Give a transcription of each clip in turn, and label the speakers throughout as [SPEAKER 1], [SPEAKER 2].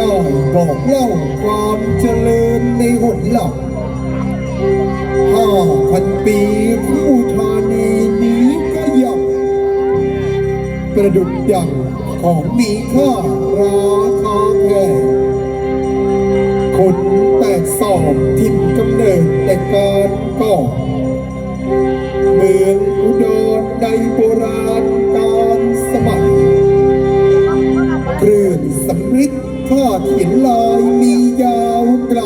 [SPEAKER 1] ป้ายบอกเล่าความเจริญในหนหลัก5,000 ปีผู้ธานีนี้ก็ยังประดุจดังของมีค่าราคาแพงคนแตกสอบถิ่นกำเนิดแต่การก่อนเมืองอุดรในโบราณการสมัยเครื่องสำริดผ้าเขียนลายมียาวไกล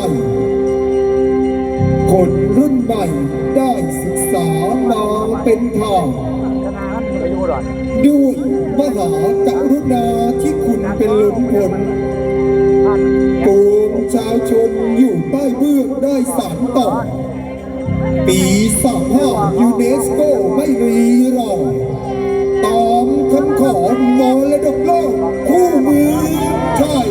[SPEAKER 1] คนรุ่นใหม่ได้ศึกษามาเป็นทางด้วยมหากรุณาที่คุณเป็นล้นพ้นปวงชาวชนอยู่ใต้เบื้องได้สานต่อปี35ยูเนสโกไม่รีรอตามคำขอมรดกโลกคู่เมืองไทย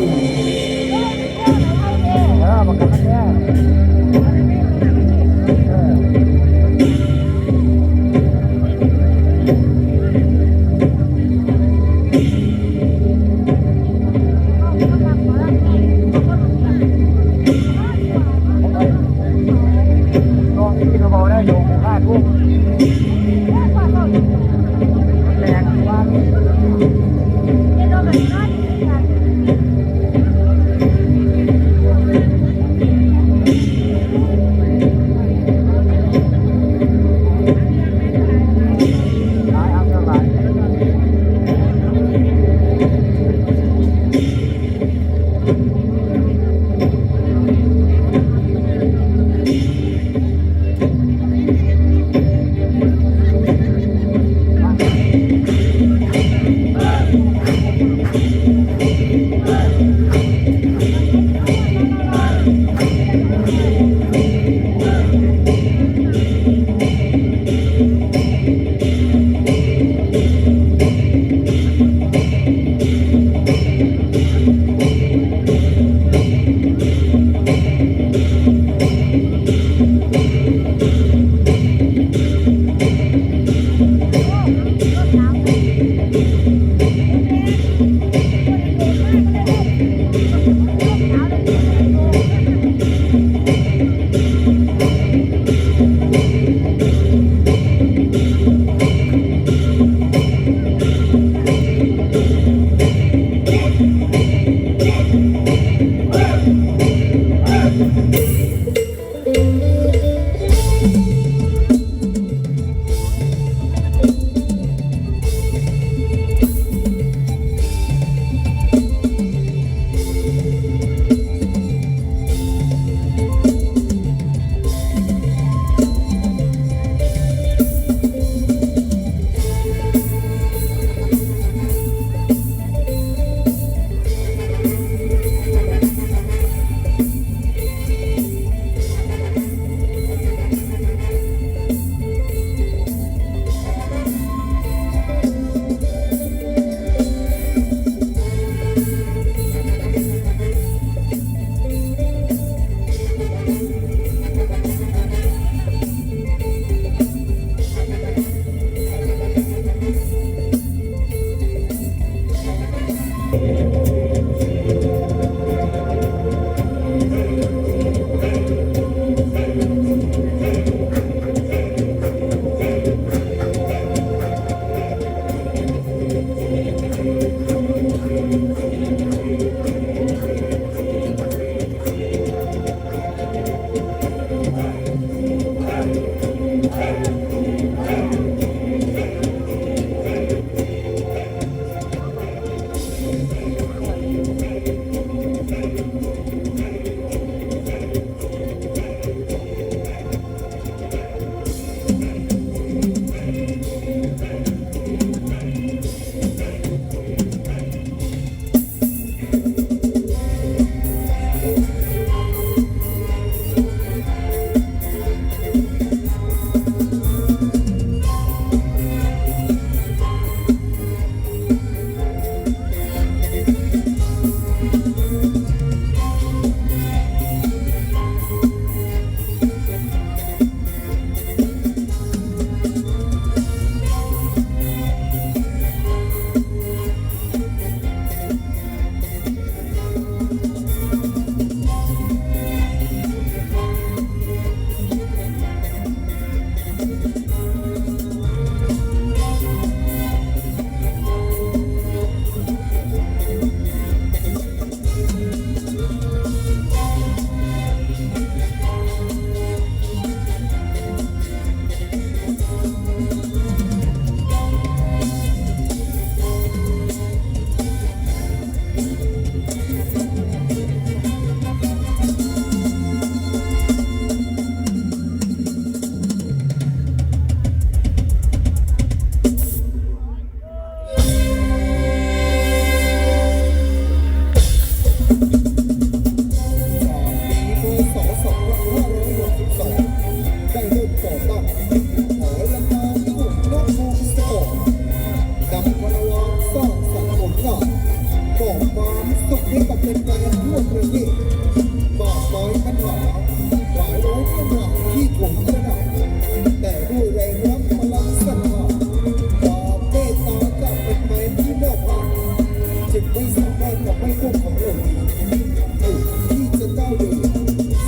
[SPEAKER 1] จึงไม่สามารถทำให้พวกของเราที่จะก้าวเดิน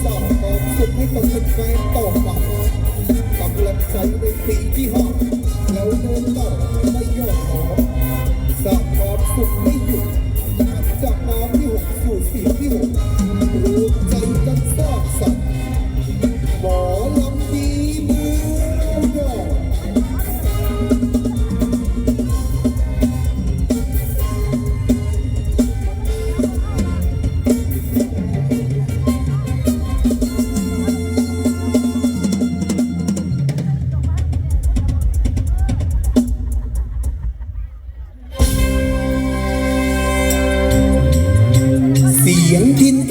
[SPEAKER 1] สร้างความสุขให้กับแฟนๆต่อไปกำลังใจในปีที่ห้าแล้วเดินต่อไม่ย่อท้อสร้างความสุขไม่หยุดจากน้ำที่หกสู่เสียงที่หกรวมใจกันสร้างสรรค์หมอลำดีเมืองยอด เสียงพิน